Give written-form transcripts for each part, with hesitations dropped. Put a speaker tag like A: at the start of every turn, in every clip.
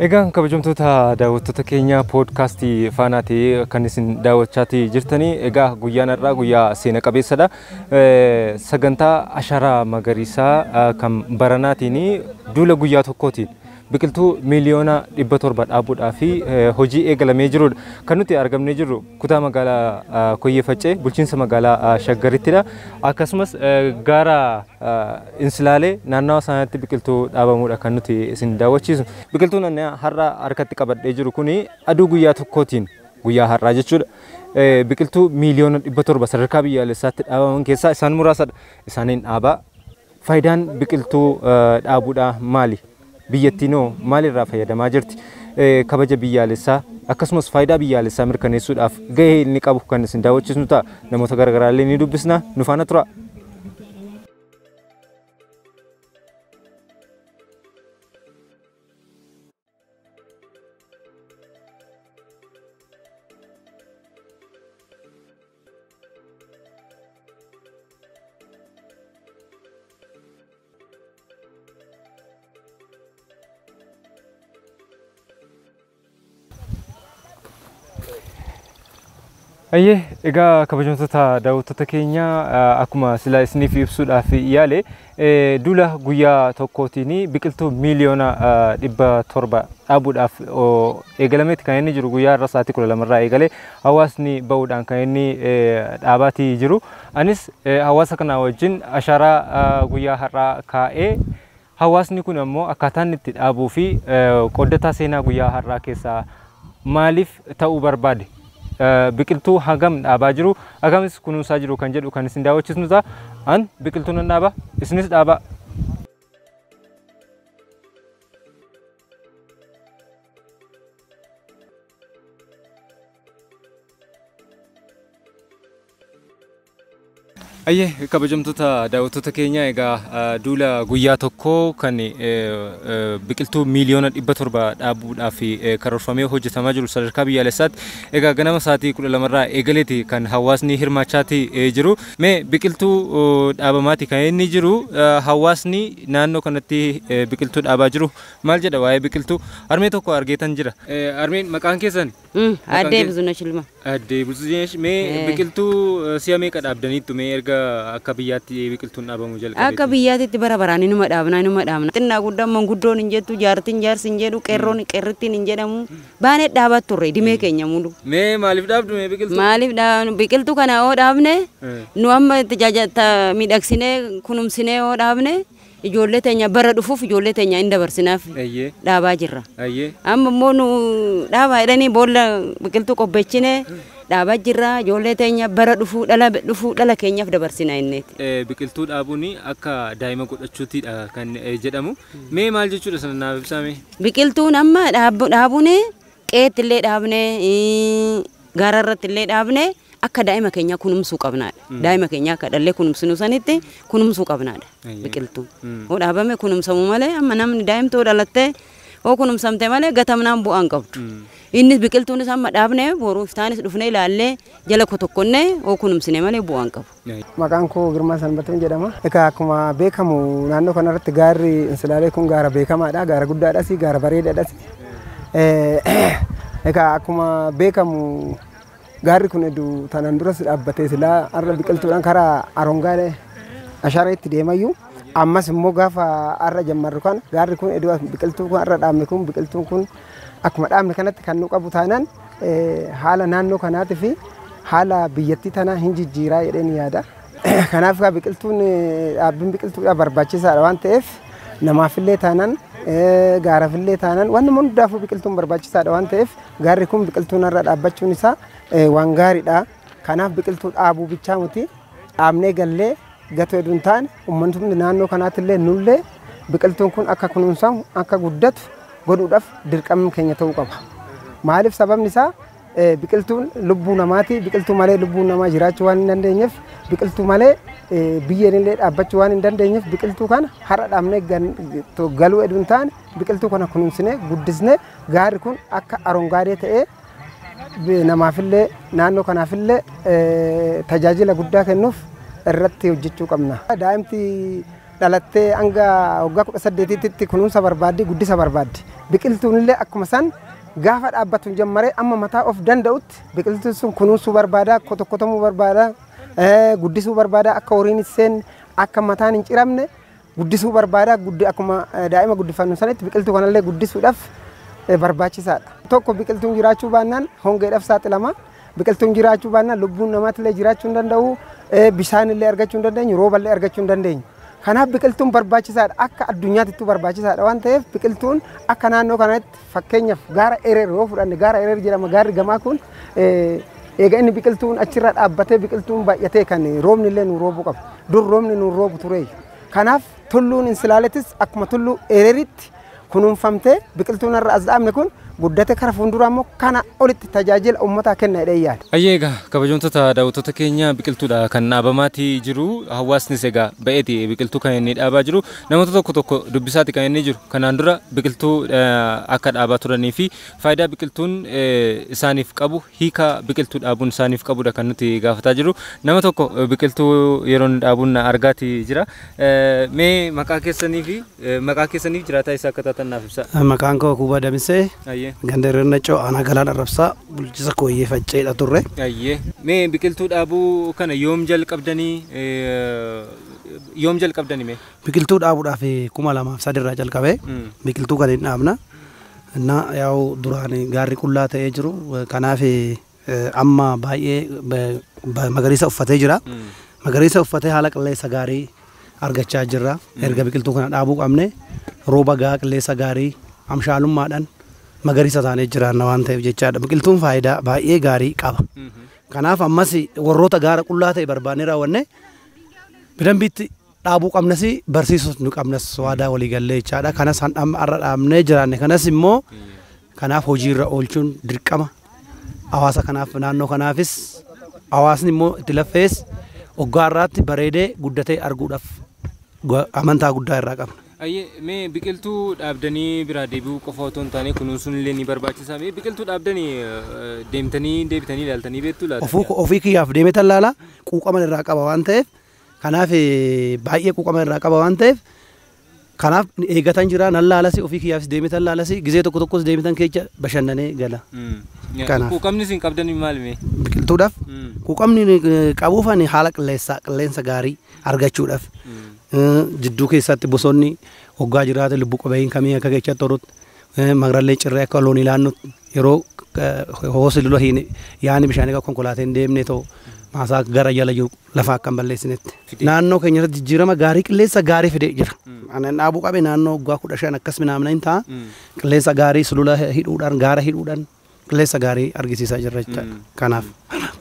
A: Egaan kabajamtoota daawwattoota keenya poodkaastii faanaati kan isin daawwachaa jirtanii. Egaa guyyaan irraa guyyaa seena qabeessadha. Sagantaa Asharaa Magariisaa kan baranaatiin duula guyyaa tokkootiin biqiltuu miliyoona 700 dhaabuudhaa fi hojii eegalamee jirudha. Kan nuti argamnee jirru kutaa magaalaa Koyyeeffachee bulchiinsa magaalaa Shaggarittidha. Akkasumas gaara Insilaalee naannawa sanatti biqiltuu dhaabamuudha kan nuti isin daawwachiisnu. Biqiltuun har'a harkatti qabadhee jiru kuni aduu guyyaa tokkootiin guyyaa har'aa jechuudha. Biqiltuu miliyoona 700 sadarkaa biyyaalessaatti dhaabaman keessaa isaan muraasadha. Isaaniin dhaabaa. Faayidaan biqiltuu dhaabuudhaa maali? Biyyattiinoo maalirraa fayyadamaa jirti? Kabaja biyyaalessaa akkasumas faayidaa biyyaalessaa mirkaneessuudhaaf gahee inni qabu kan isin daawwachiisnu ta'a. Namoota garaagaraallee ni dubbisna. Nu faana tura. Ayyee egaa kabajamtoota daawwattoota keenya akkuma sila isiniif ibsuudhaaf yaale duula guyyaa tokkootiin biqiltuu miliyoona 700 dhaabuudhaaf eegalameeti kan inni jiru. Guyyaa irra sa'aatii 12 irraa eegalee hawaasni ba'uudhaan kan inni dhaabaatii jiru. Anis hawaasa kana wajjin asharaa guyyaa har'aa kaa'ee hawaasni kun ammoo akkaataan itti dhaabuu fi qoddataa seenaa guyyaa har'aa keessaa maaliif ta'uu barbaade? Biqiltuu hagam dhaabaa jiru hagamis kunuunsaa jiru kan jedhu kan isin daawwachiisnu ta'a. An biqiltuu nan dhaaba, isinis dhaabaa. Ayyee kabajamtoota daawwattoota keenya egaa duula guyyaa tokkoo kan biqiltuu miliyoona 700 dhaabuudhaaf karoorfamee hojjetamaa jiru sadarkaa biyyaalessaatti. Egaa ganama sa'aatii 12 irraa eegaleeti kan hawaasni hirmaachaati jiru. Mee biqiltuu dhaabamaati kan inni jiru. Hawaasni naannoo kanatti biqiltuu dhaabaa jiru maal jedha waa'ee biqiltuu? Armee tokko argeetan jira. Armeen maqaan keessan?
B: Addee Buzuna Shilma.
A: Addee Buzuna Shilma. Mee biqiltuu si'a meeqa dhaabdaniittu mee erga akka biyyaatti biqiltuun dhaabamu jalqabee? Akka
B: biyyaatti bara baraan inuma dhaabna. Xinnaa guddaan manguddoon hin jettu, jaartiin jaarsi hin jedhu, qeerroon qeerrittiin hin jedhamu. Baanee dhaabat turre dimee keenya mulu.
A: Mee maaliif dhaabdu mee biqiltuu?
B: Maaliif dhaabnu biqiltuu kana oo dhaabne nu amma tajaajila miidhagsinee kunuunsinee oo dhaabne ijoollee teenya bara dhufuuf ijoollee teenya hin dabarsinaaf dhaabaa jirra. Amma immoo nu dhaabaa jedhanii boolla biqiltuu qopheessine dhaabaa jirra. Ijoollee teenya bara dhufuu dhala keenyaaf dabarsina inneeti.
A: Biqiltuu dhaabuun akka daa'ima godhachuutidha kan jedhamu. Mee maal jechuudha sana naaf ibsame?
B: Biqiltuun amma dhaabuun qeetti illee dhaabne gaara irratti illee dhaabne akka daa'ima keenya kunuunsuu qabnaadha. Daa'ima keenya akka dhallee kunuunsinu sanitti kunuunsuu qabnaadha biqiltuun. Oo dhaabame kunuunsamu malee amma namni daa'imtuu dhalattee oo kunuunsamte malee gatamnaan bu'aan qabdu. Innis biqiltuunis amma dhaabne boruu iftaanis dhufnee ilaallee jala tokkonnee oo kunuunsine malee bu'aan qabu.
C: Maqaan koo Girmaa Sanbatuun jedhama. Egaa akkuma beekamu naannoo kanarratti gaarri Insilaalee kun gaara beekamaadha. Gaara guddaadhas, gaara bareedaadhas. Egaa akkuma beekamu gaarri kun hedduu tanaan duras dhaabbatee silaa har'a biqiltuudhaan karaa Arongaa Asharaa itti deemayyuu ammas immoo gaafa har'a jammarru kan gaarri kun hedduu biqiltuu kun har'a dhaabne kun biqiltuun kun akkuma dhaabne kanatti kan nu qabu taanaan haala naannoo kanaatii fi haala biyyattii tanaa hin jijjiiraa jedheen yaada. Kanaaf biqiltuun dhaabbiin biqiltuudha barbaachisaadha waan ta'eef namaafillee taanaan gaarafillee taanaan waan nama hundaafuu biqiltuun barbaachisaadha waan ta'eef gaarri kun biqiltuun har'a dhaabbachuun isaa waan gaariidha. Kanaaf biqiltuu dhaabuu bichaa miti dhaabnee gallee gatoo hedduun taane uummatni naannoo kanaatillee nullee biqiltuun kun akka kunuunsamu akka guddatu godhuudhaaf dirqamni keenya ta'uu qaba. Maaliif sababni isaa biqiltuun lubbuu namaati. Biqiltuu malee lubbuun namaa jiraachuu waan hin dandeenyeef biqiltuu malee biyyeen illee dhaabbachuu waan hin dandeenyeef biqiltuu kana har'a dhaabnee galuu hedduun taane biqiltuu kana kunuunsinee guddisnee gaarri kun akka arongaadee ta'ee namaafillee naannoo kanaafillee tajaajila guddaa kennuuf irratti hojjechuu qabna. Daa'imti dhalattee hanga waggaa 18tti kunuunsa barbaaddi guddisa barbaaddi. Biqiltuun illee akkuma san gaafa dhaabbatu jammaree amma mataa of danda'utti biqiltuun sun kunuunsuu barbaada, kotokotomuu barbaada, guddisuu barbaada, akka horiin seen akka mataan hin ciramne guddisuu barbaada. Akkuma daa'ima guddifannu sanitti biqiltuu kanallee guddisuudhaaf barbaachisaadha. Tokko biqiltuun jiraachuu baannaan hongeedhaaf saaxilama. Biqiltuun jiraachuu baannaan lubbuun namaatillee jiraachuu hin danda'u, bishaan illee argachuu hin dandeenyu, rooba illee argachuu hin dandeenyu. Kanaaf biqiltuun barbaachisaadha. Akka addunyaatti barbaachisaadha waan ta'eef biqiltuun akka naannoo kanatti fakkeenyaaf gaara ereer yoo fudhanne gaara ereer jedhama. Gaarri gamaa kun eega inni biqiltuun achirra dhaabbatee biqiltuun baay'atee kan roobni illee nu roobuu qaba. Dur roobni nu roobu ture. Kanaaf tulluun insilaaletis akkuma tulluu ereeritti kunuunfamtee biqiltuun irra as dhaabne kun guddate kara fuuldura immoo kana olitti tajaajila uummataa kenna jedhee yaada.
A: Egaa kabajamtoota daawwattoota keenya biqiltuudha kan dhaabamaatii jiru. Hawaasnis egaa ba'eeti biqiltuu kan inni dhaabaa jiru. Namoota tokko tokko dubbisaati kan inni jiru. Kanaan dura biqiltuu akka dhaabaa turanii fi faayidaa biqiltuun isaaniif qabu, hiika biqiltuu dhaabuun isaaniif qabudha kan nuti gaafataa jiru. Nama tokko biqiltuu yeroo dhaabuun argaati jira. Mee maqaa keessaniif jiraataa isaa akka taatan naaf ibsaa.
D: Maqaan koo Kuubaa Damisee. Gandarreen Coo ana Galaana Rabsaa bulchiinsa Kooyyee Facceedha turre.
A: Mee biqiltuu dhaabuu kana yoom jalqabdanii mee?
D: Biqiltuu dhaabuudhaaf 2003 irraa jalqabee biqiltuu kan hin dhaabna. Yaa'u duraan gaarri qullaa ta'ee jiru kanaaf amma baay'ee magariisa uffatee jira. Magariisa uffatee haala qilleensa gaarii argachaa jirra. Erga biqiltuu kana dhaabuu qabne rooba gahaa qilleensa gaarii amshaalummaadhaan magariisa taanee jiraanna waan ta'eef jechaadha. Biqiltuun faayidaa baay'ee gaarii qaba. Kanaaf ammas warroota gaara qullaa ta'e barbaannee raawwanne bidambiitti dhaabuu qabnas barsiisuus nu qabnas waadaa walii gallee jechaadha. Kanas har'a dhaabnee jiraanne kanas immoo kanaaf hojiirra oolchuun dirqama hawaasa kanaaf naannoo kanaafis hawaasni immoo itti laffees oggaarraatti bareedee guddatee arguudhaaf amantaa guddaa irraa qabna.
A: Mee biqiltuu dhaabdanii biraa deebi'uu qofa otoo hin taane kunuunsuun illee ni barbaachisa. Mee biqiltuu dhaabdanii deebitanii ilaaltanii beektu laata?
D: Ofii kiyyaaf deemetan laala quuqama irraa qaba waan ta'eef kanaaf baay'ee quuqama irraa qaba waan ta'eef kanaaf eegatan jira nan laalasi ofii kiyyaafis deemetan laalasi gizee tokko tokkos deemetan keessa bashannanee gala.
A: Quuqamni isin qabdan maal mee?
D: Biqiltuudhaaf quuqamni qabuufan haala qilleensa gaarii argachuudhaaf. Jidduu keessatti bosonni hoggaa jiraate lubbu qabeeyyiin kamii akka keessatti horutti magrallee cirree akka loon ilaannutti yeroo hoosi lula hin yaani bishaan akka konkolaateen deemne ta'u maasaa gara jala jiru lafa akka hin balleessinetti. Naannoo keenya irratti jijjiirama gaarii qilleensa gaarii fidee jira. Anan dhaabuu qabe naannoo hoggaa 15 akkas minaamna hin ta'a. Qilleensa gaarii sulula hidhuudhaan gaara hidhuudhaan qilleensa gaarii argisiisaa jirra jechaadha. Kanaaf.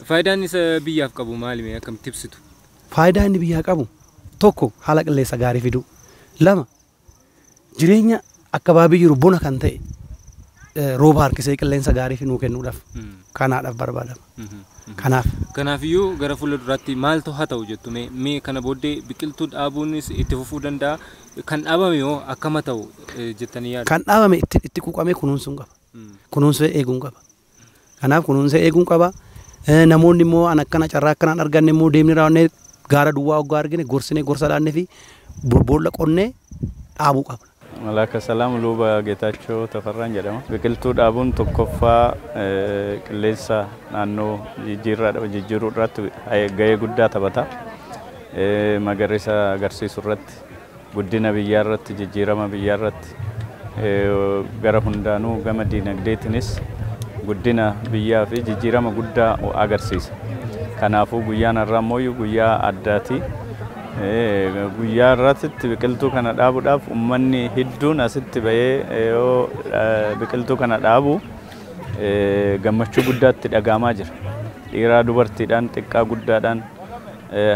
A: Faayidaan isa biyyaaf qabu maali akkamitti ibsitu?
D: Faayidaa inni biyyaa qabu tokko haala qilleensa gaarii fidu. Lama jireenya akkabaabii jiru bona kan ta'e rooba harkisee qilleensa gaarii nuu kennuudhaaf kanaadhaaf barbaadama.
A: Kanaafiyyuu gara fuulduraatti maaltu haa ta'u jettu mee kana booddee biqiltuu dhaabuunis itti fufuu danda'a. Kan dhaabame yoo akkama ta'u jettanii yaadu?
D: Kan dhaabame itti quuqamee kunuunsuun qaba. Kunuunsee eeguun qaba. Kanaaf kunuunsee eeguun qaba. Namoonni immoo an akkana carraa akkanaan arganne immoo deemnee raawwannee gaara duwwaa hoggaa argine gorsinee gorsa laannee fi boolla qonnee dhaabuu qabna.
E: Malaaka Salaam Luba Geetaachoo Tafarraan jedhama. Biqiltuu dhaabuun tokkoffaa qilleensa naannoo jijjiiruu irratti gahee guddaa taphata. Magariisa agarsiisuu irratti, guddina biyyaa irratti, jijjiirama biyyaa irratti gara hundaanuu gama diinagdeetinis guddina biyyaa fi jijjiirama guddaa agarsiisa. Kanaafuu guyyaan har'aa immoo guyyaa addaati. Guyyaa irratti biqiltuu kana dhaabuudhaaf uummanni hedduun asitti bahee yoo biqiltuu kana dhaabu gammachuu guddaatti dhagahamaa jira. Dhiiraa dubartiidhaan xiqqaa guddaadhaan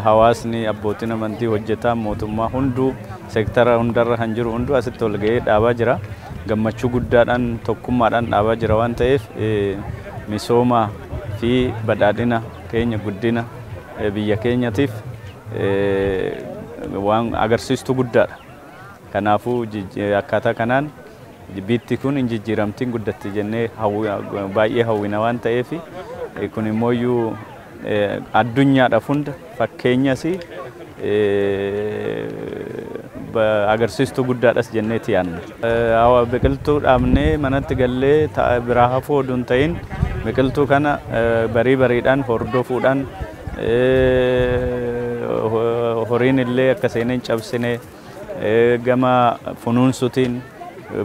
E: hawaasni abbootiin amantii hojjetaan mootummaa hunduu seektara hundarra kan jiru hunduu asitti ol gahee dhaabaa jira. Gammachuu guddaadhaan tokkummaadhaan dhaabaa jira waan ta'eef misoomaa fi badhaadhina keenya guddina biyya keenyatiif waan agarsiistuu guddaadha. Kanaafuu akkaataa kanaan biyyi kun hin jijjiiramtiin guddatti jennee baay'ee hawwina waan ta'eef kun immoo addunyaadhaaf hunda fakkeenyas agarsiistuu guddaadhas jenneeti yaadna. Biqiltuu dhaabnee manatti gallee biraa hafuu oduu hin ta'in biqiltuu kana barii bariidhaan hordofuudhaan horiin illee akka seeneen cabsine gama funuunsuutiin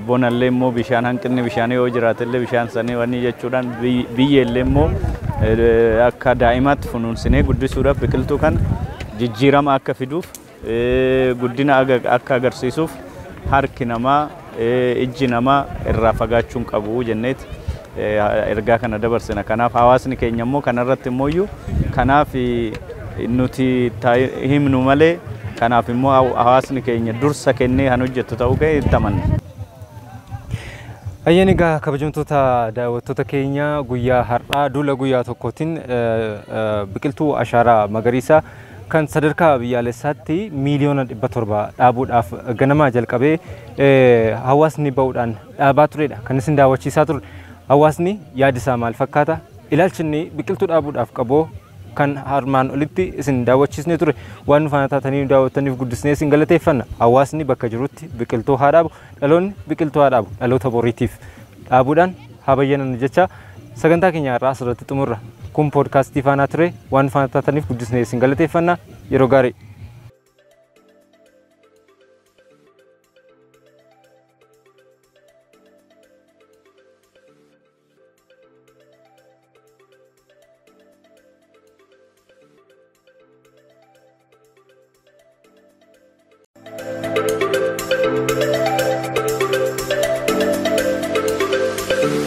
E: bonallee immoo bishaan hanqinni bishaanii yoo jiraatellee bishaan sanii wanni jechuudhaan biyyeellee immoo akka daa'imaatti funuunsinee guddisuudhaaf biqiltuu kan jijjiirama akka fiduuf guddina akka agarsiisuuf harki namaa ijji namaa irraa fagaachuun qabu jenneeti ergaa kana dabarsina. Kanaaf hawaasni keenya immoo kanarratti immoo kanaaf nuti himnu malee kanaaf immoo hawaasni keenya dursa kennee kan hojjetu ta'uu ka'e itti amanna.
A: Ayyaani egaa kabajamtoota daawwattoota keenya guyyaa har'aa duula guyyaa tokkootiin biqiltuu ashaaraa magariisaa kan sadarkaa biyyaalessaatti miliyoona 700 dhaabuudhaaf ganamaa jalqabee hawaasni ba'uudhaan dhaabaa turedha kan isin daawwachiisaa ture. Hawaasni yaadisaa maal fakkaata? Ilaalchinni biqiltuu dhaabuudhaaf qabu kan harmaan olitti isin daawwachiisnee ture waan nu faana taatanii daawwattaniif guddisnee isin galateeffanna. Hawaasni bakka jirutti biqiltuu haa dhaabu, dhaloonni biqiltuu haa dhaabu, dhaloota boriitiif dhaabuudhaan haa bayyanan jecha sagantaa keenya irraa asirratti xumurra. Kun poodkaastii faanaa ture waan faana taataniif guddisnee isin galateeffanna. Yeroo gaarii.